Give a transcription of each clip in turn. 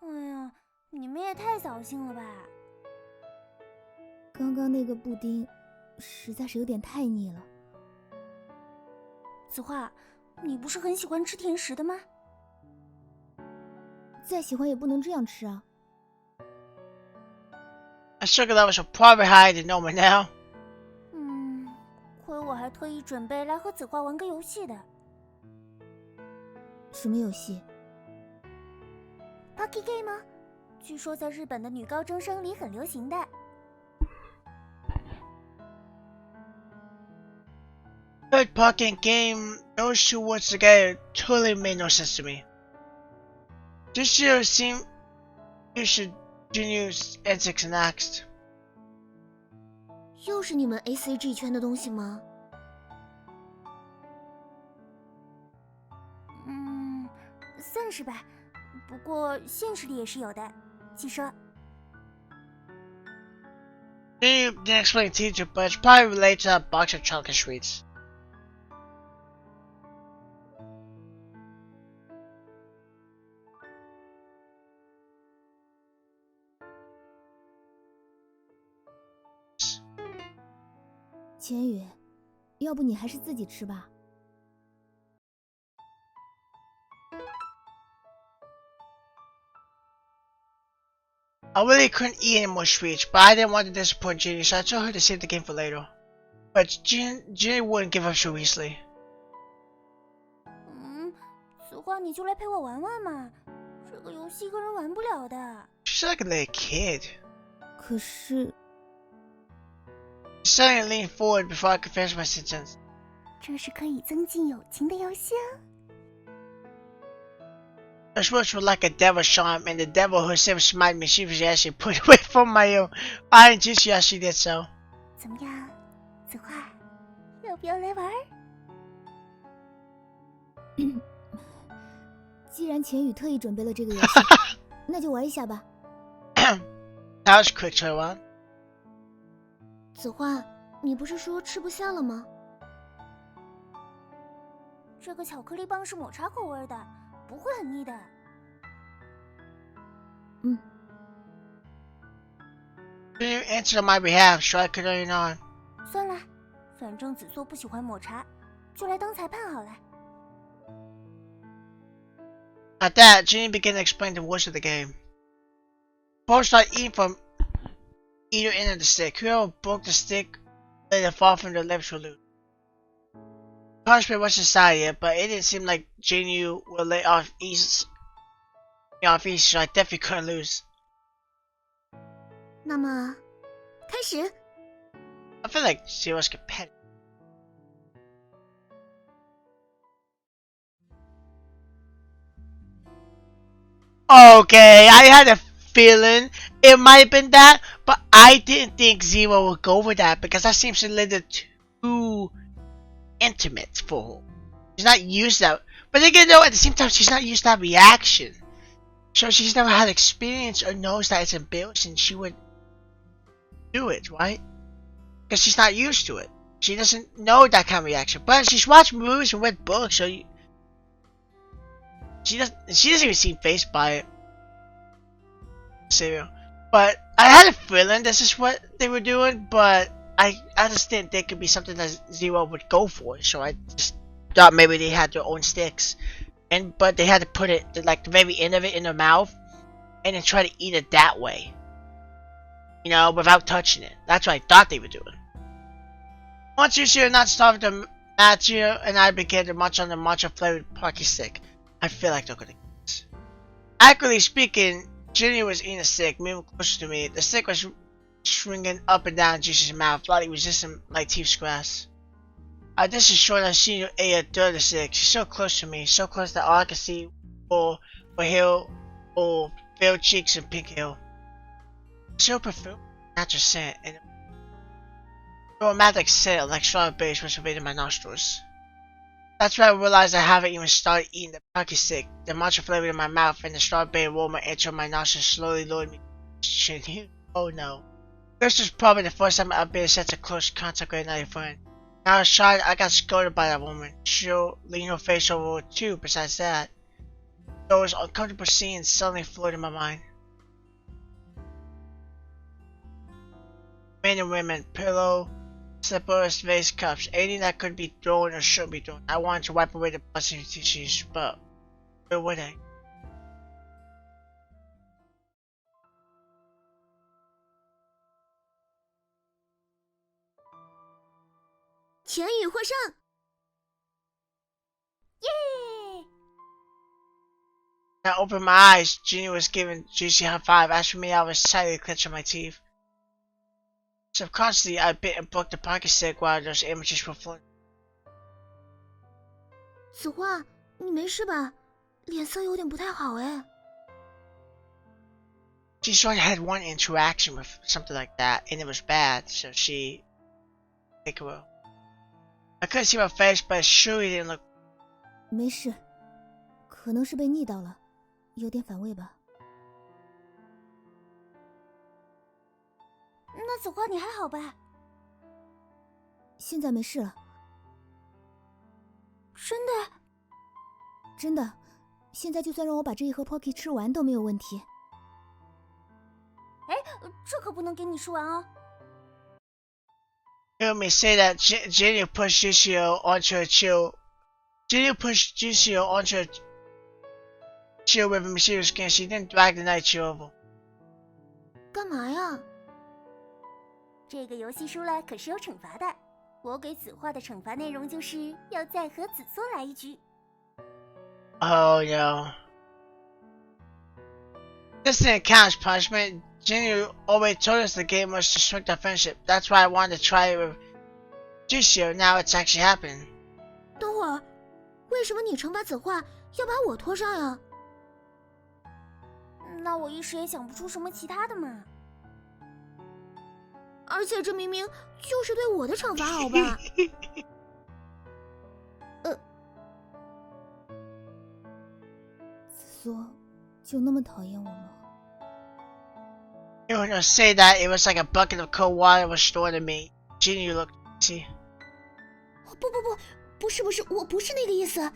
哎呀，你们也太扫兴了吧！刚刚那个布丁，实在是有点太腻了。子画，你不是很喜欢吃甜食的吗？再喜欢也不能这样吃啊。My sugar levels are probably higher than normal now. 亏我还特意准备来和子画玩个游戏的。什么游戏 ？Pocky Game 吗？据说在日本的女高中生里很流行的。Third pocket game, those two words together totally made no sense to me. This year seemed you should Junior's antics next. 又是你们 ACG 圈的东西吗？算是吧，不过现实里也是有的。继说。You didn't explain teacher, but it's probably related to that box of chocolate sweets.《千羽，要不你还是自己吃吧。I really couldn't eat any more sweets, but I didn't want to disappoint Ginny, so I told her to save the game for later. But Ginny wouldn't give up so easily. 子画，你就来陪我玩玩嘛，这个游戏一个人玩不了的。She's like a little kid. 可是 Suddenly leaned forward before I could finish my sentence. 这是可以增进友情的游戏啊。Her words were like a devil charm, and the devil herself smiled mischievously as she put away from my own. I induced you as she did so. 怎么样，子画，要不要来玩？既然钱羽特意准备了这个游戏，那就玩一下吧。That was quick, Chowan. 子画，你不是说吃不下了吗？这个巧克力棒是抹茶口味的，不会很腻的。You answered on my behalf, so I could only nod. 算了，反正子硕不喜欢抹茶，就来当裁判好了。At that, Ginny began to explain the rules of the game. Both started eating from either end of the stick. Whoever broke the stick let it fall from their lips would lose. Punishment wasn't decided yet, but it didn't seem like Ginny would let off easy, so I definitely couldn't lose. 那么，开始。I feel like she was competitive. Okay, I had a feeling it might have been that, but I didn't think Zero would go for that because that seems a little too intimate for her. She's not used to that, but again, though, at the same time, she's not used to that reaction. So she's never had experience or knows that it's embarrassing. She would do it, right? Because she's not used to it. She doesn't know that kind of reaction. But she's watched movies and read books, so she doesn't even seem faced by it. Serial. But I had a feeling this is what they were doing, but I just didn't think it could be something that Zero would go for. So I just thought maybe they had their own sticks, but they had to put it like the very end of it in their mouth, and then try to eat it that way. You know, without touching it. That's what I thought they were doing. Once you not starved, Matthew and I began to munch on the matcha flavored Pocky stick. I feel like they're gonna get this. Accurately speaking, Ginny was eating a stick, moving closer to me. The stick was swinging up and down in Jesus' mouth, lightly resisting my teeth's grasp. This is short as she ate a third of the stick. She's so close to me, so close that all I can see were hair, or pale cheeks and pink hair. So perfume, natural scent, and aromatic scent like strawberries was invading my nostrils. That's when I realized I haven't even started eating the Pocky stick. The matcha flavor in my mouth and the strawberry aroma entering my nostrils slowly lured me to chin. Oh no. This was probably the first time I've been in such a close contact with another friend. Now I was shocked I got scolded by that woman. She'll lean her face over too, besides that. those uncomfortable scenes suddenly flooded my mind. Men and women, pillow, slippers, vase cups, anything that could be thrown or should be thrown. I wanted to wipe away the plastic tissues, but where were they?全宇获胜！耶！ I opened my eyes. Ginny was giving Juicy a high five. As for me, I was tightly clenching my teeth. Subconsciously, I bit and broke the pocket stick while those images were floating. 子画，你没事吧？脸色有点不太好哎。She sort of had one interaction with something like that, and it was bad, so she... Take a while. I couldn't see my face, but it surely didn't look... 没事，可能是被腻到了，有点反胃吧。那子画你还好吧？现在没事了。真的？真的，现在就算让我把这一盒 Pocky 吃完都没有问题。哎，这可不能给你吃完哦。You heard me say that Jenny pushed Juicio onto a chill. Jenny pushed Juicio onto a chill with a mysterious skin. She then dragged the night chill over. 干嘛呀？这个游戏输了可是有惩罚的。我给子画的惩罚内容就是要再和子缩来一局。Oh no. This didn't count as punishment. Jenny always told us the game was to strengthen our friendship. That's why I wanted to try it with Juicio. Now it's actually happened. 等会儿，为什么你惩罚子画要把我拖上呀？那我一时也想不出什么其他的嘛。而且这明明就是对我的惩罚，好吧？子缩就那么讨厌我吗？ You were gonna say that it was like a bucket of cold water was stored in me. Jenny looked, see. 不是，我不是那个意思。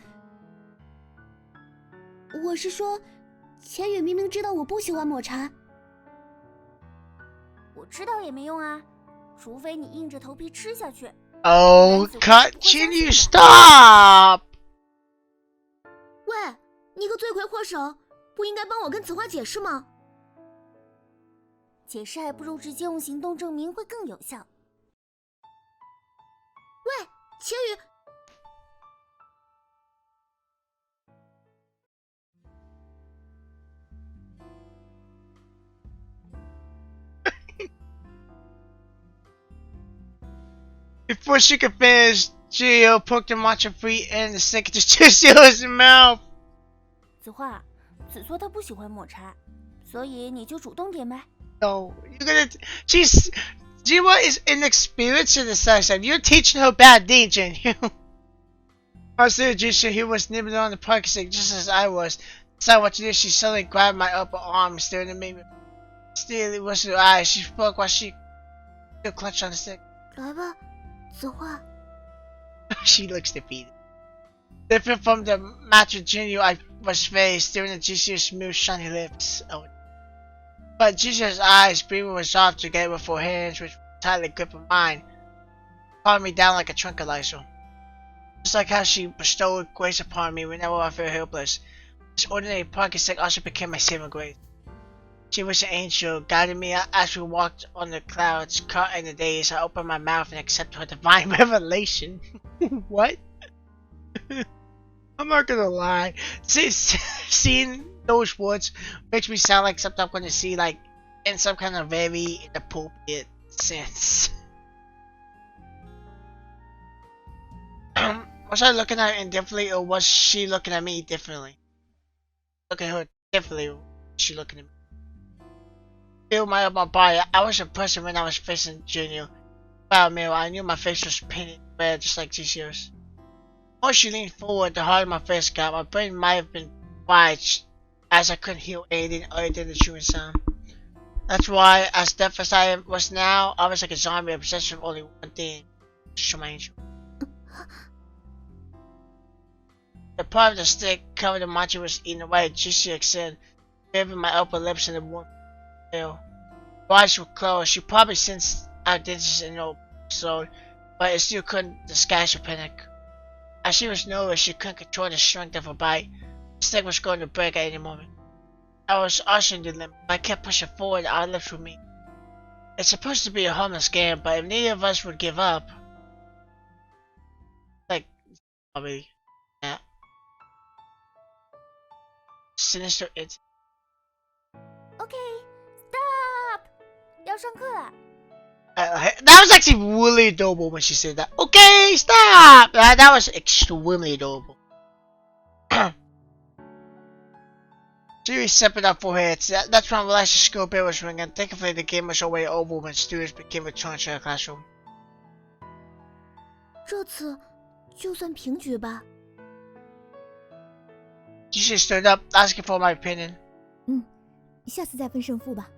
我是说，千羽明明知道我不喜欢抹茶。我知道也没用啊，除非你硬着头皮吃下去。Oh, continue, stop! 喂，你个罪魁祸首，不应该帮我跟子画解释吗？解释还不如直接用行动证明会更有效。喂，千羽。Before she could finish, Gio poked the matcha free and the stick into Juicio's mouth. 子画，子缩他不喜欢抹茶，所以你就主动点呗。No, you're gonna. Jiwa is inexperienced in the sex, and you're teaching her bad deeds, and you. Also, Juicio, he was nibbling on the pocket stick just as I was. Decided what to do. She suddenly grabbed my upper arm, staring at me. Still, it was her eyes. She spoke while she still clutched on the stick. 来吧，子画。She looks defeated. Different from the match Jinyu I was faced, staring at Juicio's smooth, shiny lips. Oh. But Juicio's eyes, breathing was off together with her hands, which tightly gripped mine, calming me down like a tranquilizer. Just like how she bestowed grace upon me whenever I felt helpless, this ordinary pocket stick also became my saving grace. She was an angel, guiding me as we walked on the clouds, caught in the days. I opened my mouth and accepted her divine revelation. What? I'm not gonna lie. Seeing those words makes me sound like something I'm gonna see, like, in some kind of very inappropriate sense. Was I looking at her indifferently, or was she looking at me differently? Look at her differently, or was she looking at me? Feel my body. I was impressed when I was facing Junior. Without a mirror, I knew my face was painted red, just like Juicio's. The more she leaned forward, the harder my face got. My brain might have been quiet, as I couldn't hear anything other than the chewing sound. That's why, as deaf as I was now, I was like a zombie obsessed with only one thing: to show my angel. The part of the stick covered in mochi was eaten away. Juicy said, giving my upper lips and the warm tail. Her eyes were closed. She probably sensed our dentist in her episode, but it still couldn't disguise her panic. As she was nervous, she couldn't control the strength of her bite. The stick was going to break at any moment. I was ushering the limit, but I kept pushing forward. Our lips would meet. It's supposed to be a harmless game, but if neither of us would give up, like, probably that sinister it. OK, stop！ 要上课了。That was actually really adorable when she said that. Okay, stop! That was extremely adorable. She reset up for her. That's when Alexa's school bell was ringing. Thankfully, the game was already over when students began returning to the classroom. 这次就算平局吧。She stood up, asking for my opinion. 下次再分胜負吧。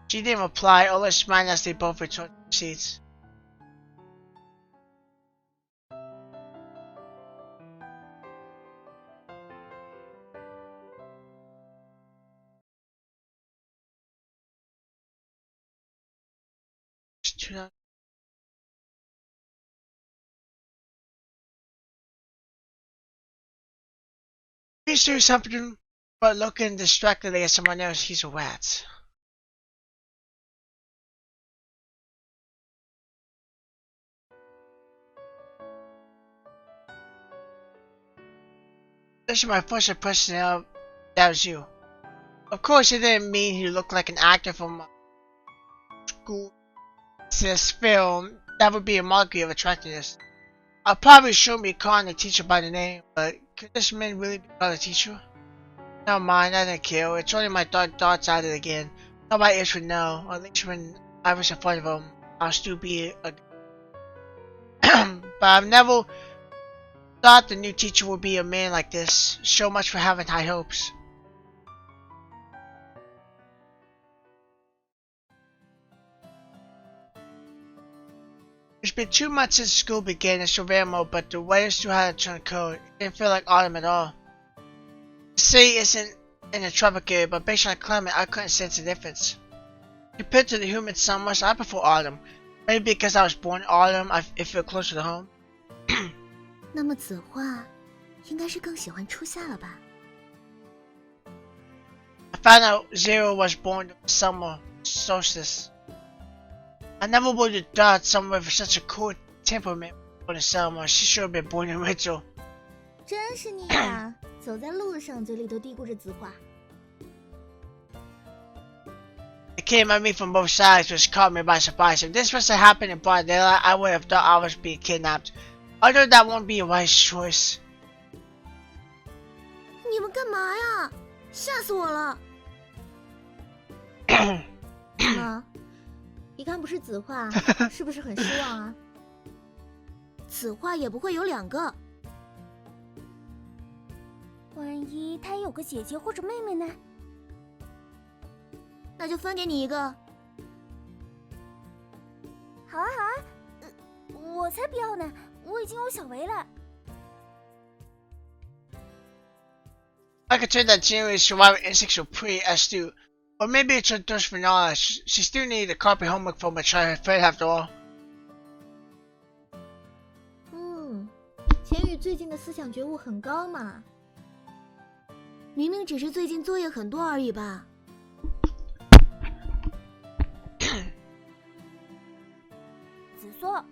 She didn't reply, only smiled as they both returned to their seats. He's doing something, but looking distractedly at someone else. He's a rat. This is my first impression of that was you. Of course, it didn't mean you looked like an actor from school. This film, that would be a mockery of attractiveness. I'll probably show me calling the teacher by the name, but could this man really be called a teacher? Never mind, I didn't care. It's only my thoughts at it again. Nobody else would know, or at least when I was in front of him, I'll still be a but I've never thought the new teacher would be a man like this. So much for having high hopes. It's been 2 months since school began in surveyor mode, but the weather still hadn't turned cold. It didn't feel like autumn at all. The city isn't in a tropic area, but based on the climate, I couldn't sense the difference. Compared to the humid summers, I prefer autumn. Maybe because I was born in autumn, it felt closer to home. 那么子画应该是更喜欢初夏了吧？ I found out Zero was born in summer solstice. I never would have thought someone with such a cool temperament born in summer. She should have been born in winter. 真是你呀！走在路上嘴里都嘀咕着子画。 It came at me from both sides, which caught me by surprise. If this was to happen in broad daylight, I would have thought I was being kidnapped. Although that won't be a wise choice. 你们干嘛呀？吓死我了！妈，一看不是子画，是不是很失望啊？子画也不会有2个。万一他有个姐姐或者妹妹呢？那就分给你一个。好啊好啊，我才不要呢，我已经有小维了。 I could tell that January's survival instincts were pretty astute. Or maybe it's her thirst for knowledge. She still needed to copy homework from her childhood friend after all. 钱宇最近的思想觉悟很高嘛。明明只是最近作业很多而已吧。子缩，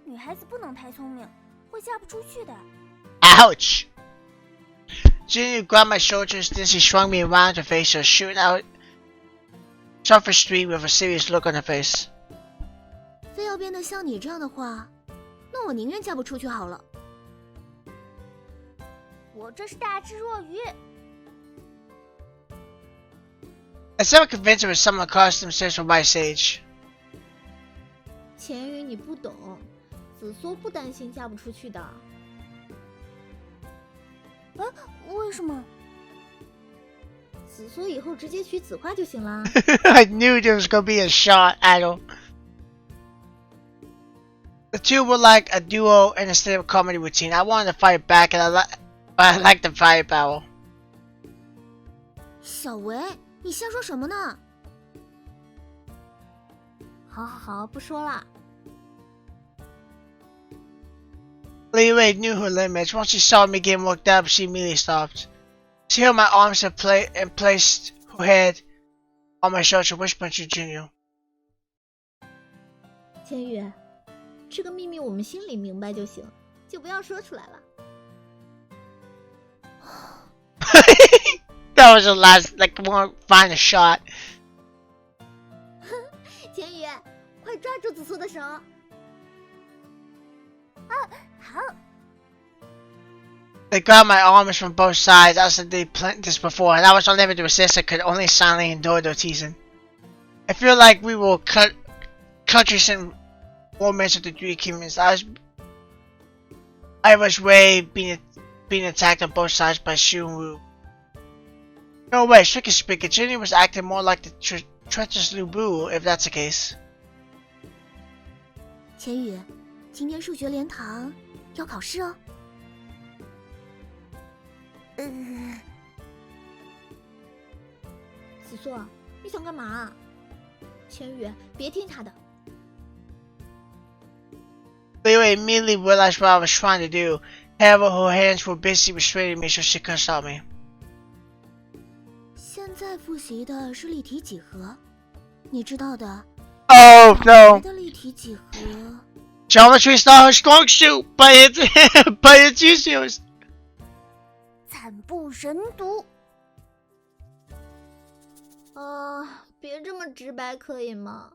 女孩子不能太聪明，会嫁不出去的。 Ouch! Junior grabbed my shoulders, then she swung me around to face her, shooting out Surface Street with a serious look on her face. 非要变得像你这样的话，那我宁愿嫁不出去好了。我这是大智若愚。 I never convinced her when someone crossed themselves from my sage. 钱宇，你不懂，子缩不担心嫁不出去的。啊？为什么？子缩以后直接娶子画就行了。I knew there was gonna be a shot at him. two were like a duo and instead of a comedy routine. I wanted to fight back, and I like the firepower. 小维，你瞎说什么呢？好，不说了。Lei Wei knew her limits. Once she saw me getting worked up, she immediately stopped. She held my arms and placed her head on my shoulder, whispering to Junior. 千羽，这个秘密我们心里明白就行，就不要说出来了。That was the last, like, one final shot. 千羽，快抓住紫苏的手！好。 They grabbed my arms from both sides as they planned this before, and I was unable to resist. I could only silently endure their teasing. I feel like we were countries and romance of the Three Kingdoms. I was way being attacked on both sides by Shu and Wu. No way, strictly speaking, Jinny was acting more like the treacherous Lu Bu, if that's the case. 千羽，今天数学连堂要考试哦。紫苏，你想干嘛？千羽，别听他的。Lei Wei immediately realized what I was trying to do. However, her hands were busy restraining me so she couldn't stop me. 现在复习的是立体几何，你知道的。Oh no! 的立体几何。Geometry's not her strong suit, but it's useful. 惨不忍睹。别这么直白可以吗？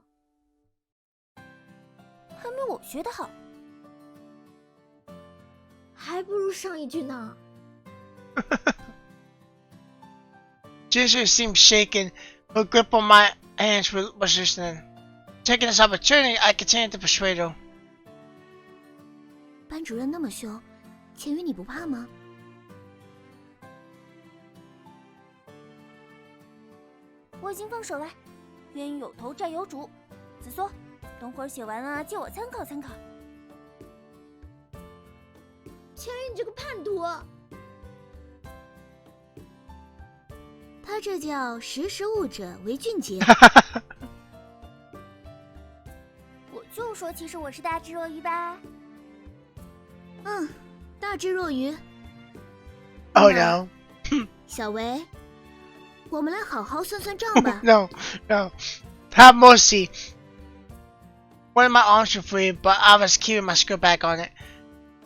还没我学得好。还不如上一句呢。Ginger seemed shaken. Her grip on my hands was loosening. Taking this opportunity, I continued to persuade her. 班主任那么凶，千羽你不怕吗？我已经放手了，冤有头债有主。紫苏，等会儿写完了借我参考参考。千羽，你这个叛徒！他这叫识时务者为俊杰。我就说，其实我是大智若愚吧。大智若愚。Oh no. 小维，我们来好好算算账吧。No. Have mercy. One of my arms were free, but I was keeping my skirt back on it.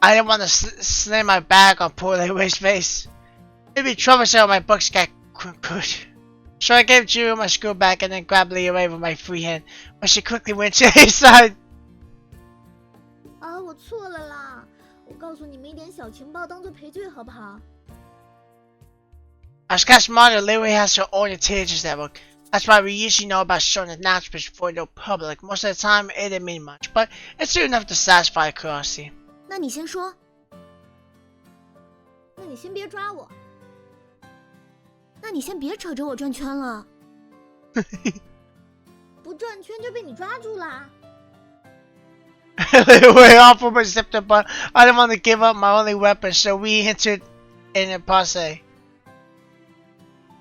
I didn't want to slam my bag on poor Lei Wei's face. It'd be troublesome if my books got crooked. So I gave Jiru my skirt back and then grabbed Lei Wei with my free hand, but she quickly went to his side. 我错了啦！我告诉你们一点小情报当做赔罪好不好？ As Cash Monitor, Lei Wei has her own intelligence network. That's why we usually know about certain announcements before the public. Most of the time, it didn't mean much, but it's still enough to satisfy curiosity. 那你先说。那你先别抓我。那你先别扯着我转圈了。不转圈就被你抓住啦。Lei Wei offered my scepter, but I didn't want to give up my only weapon, so we entered in impasse.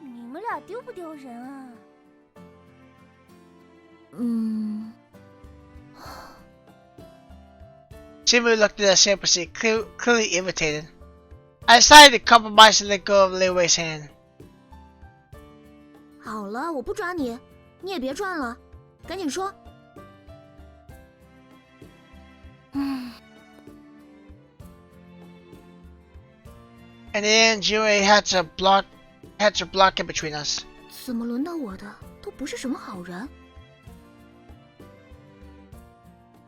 你们俩丢不丢人啊？Jimmy looked at us sympathy, clearly irritated. I decided to compromise and let go of Lei Wei's hand. 好了，我不抓你，你也别转了，赶紧说。And then Jimmy had to block it between us. 怎么轮到我的都不是什么好人。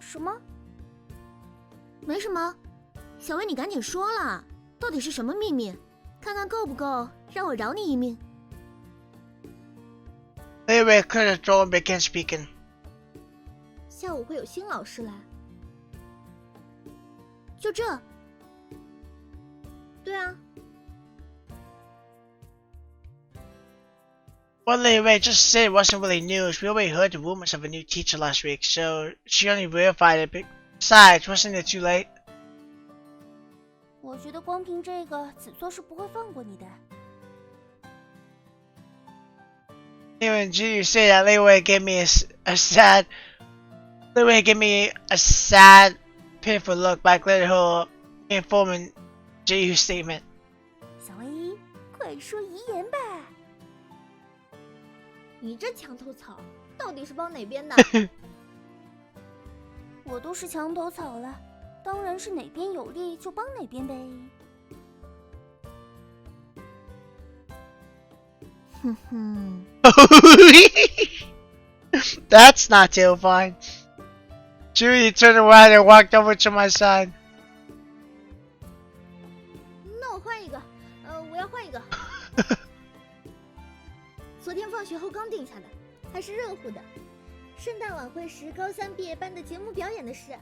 什么？没什么，小薇你赶紧说啦，到底是什么秘密？看看够不够让我饶你一命。Lei Wei cleared the throat and began speaking. 下午会有新老师来。就这？对啊。What Lei Wei just said wasn't really news. We already heard the rumors of a new teacher last week, so she only verified it Besides, wasn't it too late? 我觉得光凭这个，子作是不会放过你的。Even G, you say that Leeway gave me a sad. Leeway gave me a sad, pitiful look back later her informing G statement. 小 A， 快说遗言吧。你这墙头草，到底是帮哪边的？我都是墙头草了，当然是哪边有利就帮哪边呗。哼哼。That's not terrifying. Julie turned around and walked over to my side. 那我换一个，我要换一个。昨天放学后刚定下的，还是热乎的。圣诞晚会时高三毕业班的节目表演的事。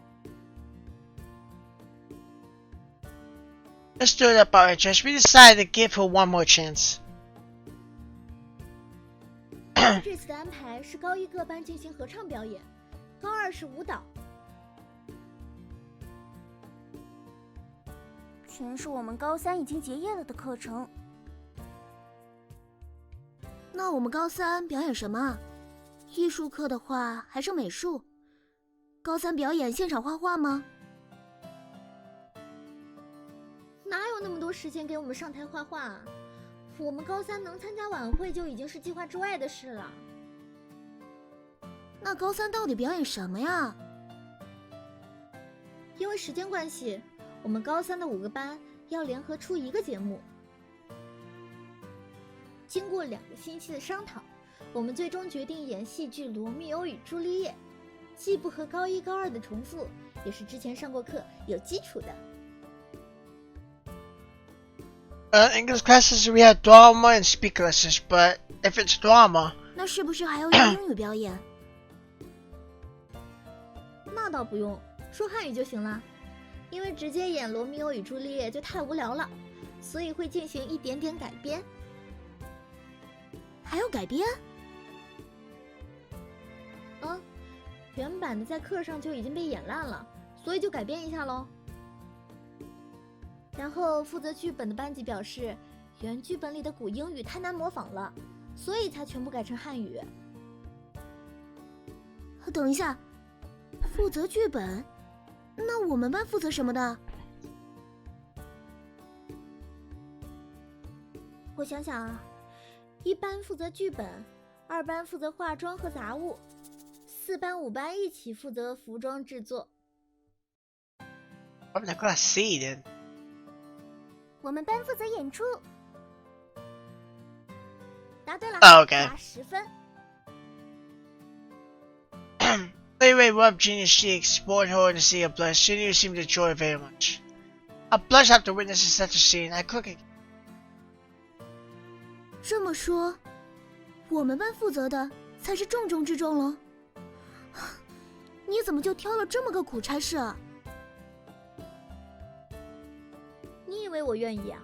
Let's do it up our interest. We decided to give her one more chance. 这次的安排是高一各班进行合唱表演，高二是舞蹈。全是我们高三已经结业了的课程。那我们高三表演什么？艺术课的话还是美术？高三表演现场画画吗？哪有那么多时间给我们上台画画啊？我们高三能参加晚会就已经是计划之外的事了。那高三到底表演什么呀？因为时间关系，我们高三的5个班要联合出一个节目。经过2个星期的商讨，我们最终决定演戏剧《罗密欧与朱丽叶》，既不和高一高二的重复，也是之前上过课有基础的。English classes we have drama and speak lessons, but if it's drama, 那是不是还要用英语表演？那倒不用，说汉语就行了。因为直接演《罗密欧与朱丽叶》就太无聊了，所以会进行一点点改编。还要改编？原版的在课上就已经被演烂了，所以就改编一下咯。然后负责剧本的班级表示，原剧本里的古英语太难模仿了，所以才全部改成汉语。等一下，负责剧本？那我们班负责什么的？我想想啊，1班负责剧本，2班负责化妆和杂物，4班5班一起负责服装制作。I'm not gonna see then. 我们班负责演出。答对了， Oh, okay. 加10分。Leeway rubbed Gina's cheek, explored her in a sea of blush. She knew seemed to enjoy it very much. I blushed after witnessing such a scene. I quickly. 这么说，我们班负责的才是重中之重了。你怎么就挑了这么个苦差事啊？你以为我愿意啊？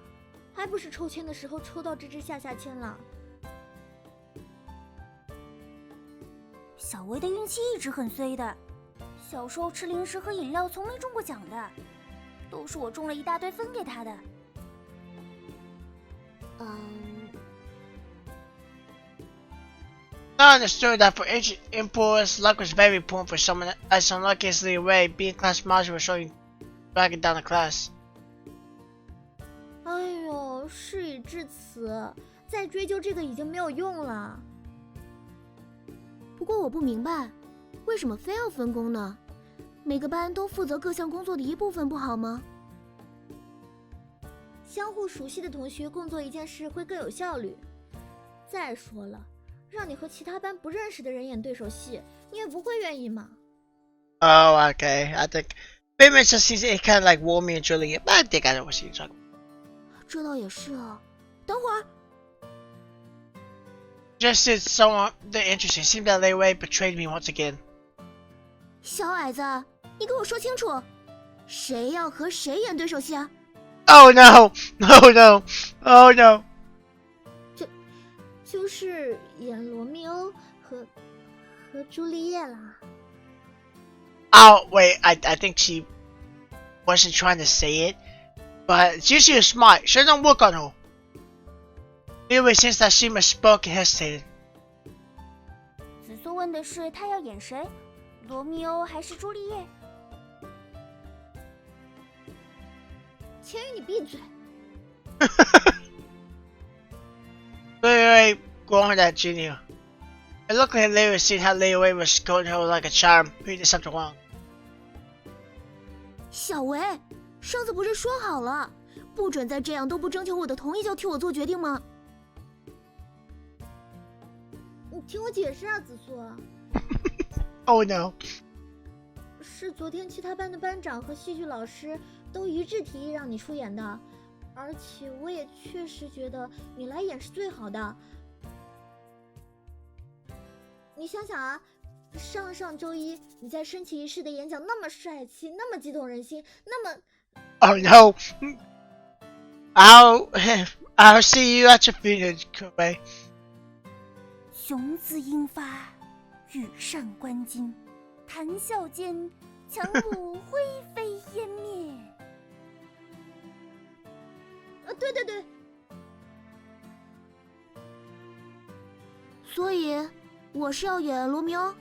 还不是抽签的时候抽到这支下签了。小薇的运气一直很衰的，小时候吃零食和饮料从没中过奖的，都是我种了一大堆分给她的。I understood that for impulse, luck was very important for someone as unlucky as Leeway. Being class module was showing dragging down the class. 哎呦，事已至此，再追究这个已经没有用了。不过我不明白，为什么非要分工呢？每个班都负责各项工作的一部分不好吗？相互熟悉的同学共做一件事会更有效率。再说了，让你和其他班不认识的人演对手戏，你也不会愿意嘛。Oh, okay. I think maybe it's just it kind of like Romeo and Juliet, but I think I know what you're talking about. 这倒也是啊。等会儿。Just did someone the interesting. Seemed that Leeway betrayed me once again. 小矮子，你跟我说清楚，谁要和谁演对手戏啊？ Oh no! Oh no! Oh no! 就是演罗密欧和朱丽叶啦。Oh, wait, I think she wasn't trying to say it. But Juicy is smart. She doesn't work on her. Anyway, since that she misspoke and hesitated. 紫苏问的是他要演谁，罗密欧还是朱丽叶？千羽，你闭嘴！ Wait, go on with that, Junior. It looked like Lily was seeing how Lily was going to her like a charm. He did something wrong. 小维，上次不是说好了，不准再这样都不征求我的同意就替我做决定吗？你听我解释啊，紫苏。Oh no. 是昨天其他班的班长和戏剧老师都一致提议让你出演的，而且我也确实觉得你来演是最好的。你想想啊，上周一你在升旗仪式的演讲那么帅气，那么激动人心，那么…… Oh no. I'll see you at your funeral, Kobe. 雄姿英发，羽扇纶巾，谈笑间，强弩灰飞烟灭。对对对。所以我是要演罗密欧，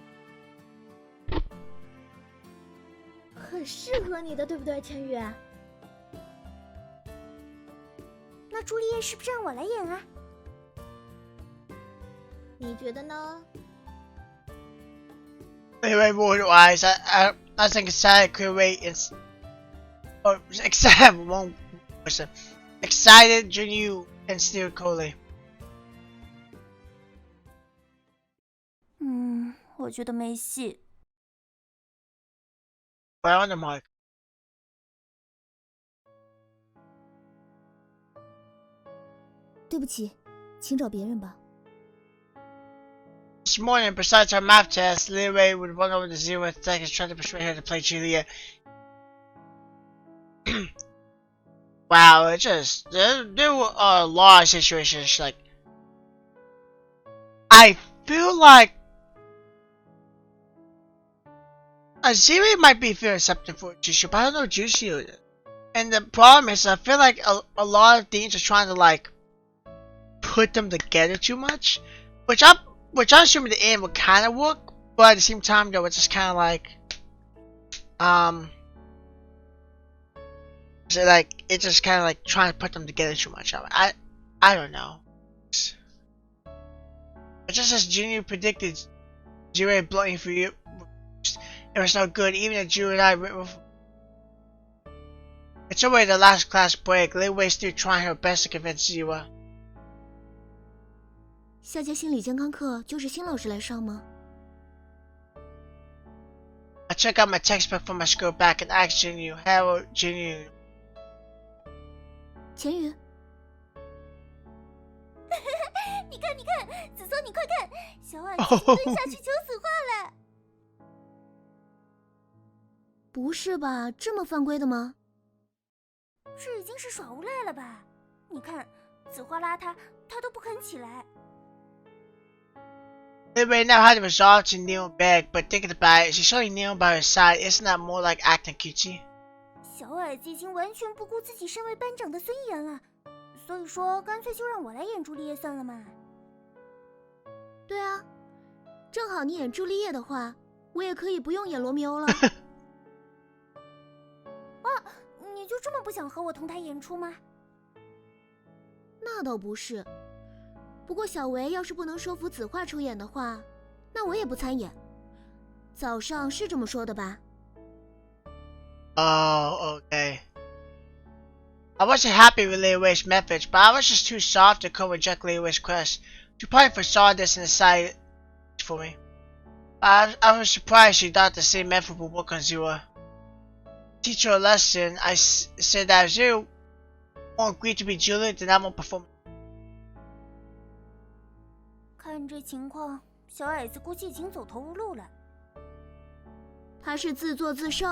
很适合你的，对不对，千羽？那朱丽叶是不是让我来演啊？你觉得呢？ Anyway, wise. I think excited could wait. Excited one person. Excited, Junior and Steel Coley. 我觉得没戏。We're on the mic. 对不起，请找别人吧。This morning, besides her math test, Lily would run over to Zero in seconds trying to persuade her to play Julia. Wow, there were a lot of situations like I feel like Zero might be feeling something for Juicy, but I don't know Juicy. And the problem is I feel like a lot of things are trying to like put them together too much, which I'm assuming the end would kind of work, but at the same time though it's just kind of like so like it's just kind of like trying to put them together too much. I don't know. It's just as Junior predicted, Zero blowing for you. It was no good. Even if Junior and I were. It's already the last class break. Lily still trying her best to convince Zero. 下节心理健康课就是新老师来上吗？ I took out my textbook from my school bag and asked Junior, "How Junior?" 钱宇，你看，紫松，你快看，小矮子蹲下去求死画了。不是吧？这么犯规的吗？这已经是耍无赖了吧？你看，紫花拉他都不肯起来。Lily now had the resolve to kneel back, but thinking about it, she's only kneeling by her side. Isn't that more like acting cutesy? 小矮子已经完全不顾自己身为班长的尊严了，所以说干脆就让我来演朱丽叶算了嘛。对啊，正好你演朱丽叶的话，我也可以不用演罗密欧了。你就这么不想和我同台演出吗？那倒不是，不过小维要是不能说服子画出演的话，那我也不参演。早上是这么说的吧？ Oh, okay. I wasn't happy with Liwei's methods, but I was just too soft to co-reject Liwei's request. She probably foresaw this and decided for me. I was surprised she thought the same method would work on Zero. Teach her a lesson, I said that if Zero won't agree to be Julia, then I won't perform. 看这情况，小矮子估计已经走投无路了。他是自作自受。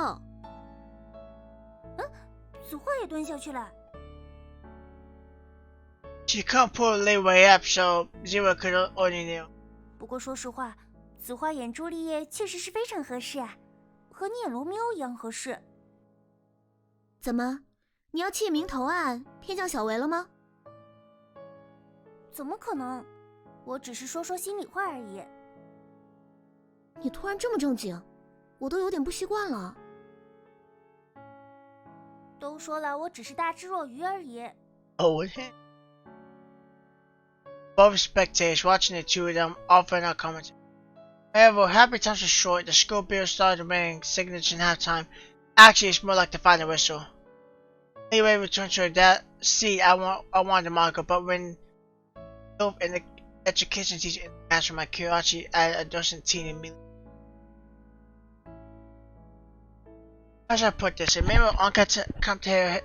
子画也蹲下去了。She couldn't pull Liwei up, so Zero could only kneel. 不过说实话，子画演朱丽叶确实是非常合适啊，和你演罗密欧一样合适。怎么，你要弃明投暗，偏向小维了吗？怎么可能？我只是说说心里话而已。你突然这么正经，我都有点不习惯了。都说了，我只是大智若愚而已。Oh, with him. Both spectators watching the two of them often not commenting. However, happy times were short. The school bell started ringing, signals in halftime. Actually, it's more like the final whistle. Anyway, returned to that seat. I wanted to Marco, but when and the education teacher answered my curiosity, I a dozen teen immediately. How should I put this? Remember, Uncle come to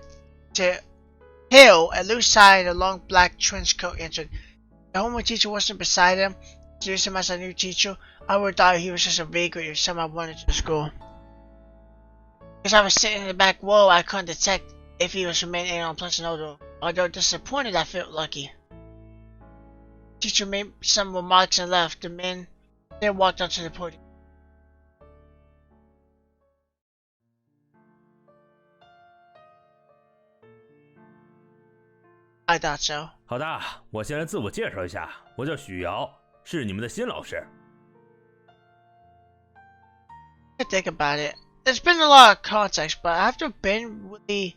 Hill, a loose side, a long black trench coat entered. The homework teacher wasn't beside him. Introduced him as a new teacher. I would have thought he was just a vagrant or someone wanted to the school. Because I was sitting in the back row, I couldn't detect if he was from in on Pleasant Odor. Although disappointed, I felt lucky. The teacher made some remarks and left. The men then walked onto the podium. I thought so. 好的，我先来自我介绍一下，我叫许瑶，是你们的新老师。I think about it. There's been a lot of context, but after been really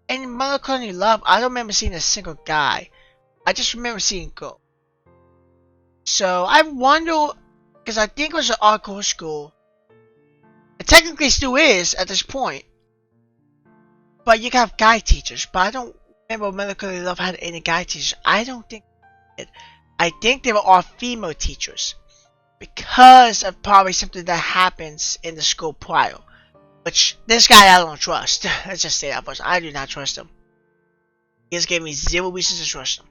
in Melancholy Love, I don't remember seeing a single guy. I just remember seeing girl. So I wonder, because I think it was an hardcore school. It technically still is at this point. But you can have guy teachers, but I don't remember Melancholy Love had any guy teachers. I don't think it did. I think they were all female teachers. Because of probably something that happens in the school prior. Which, this guy I don't trust. Let's just say that first. I do not trust him. He has given me 0 reasons to trust him.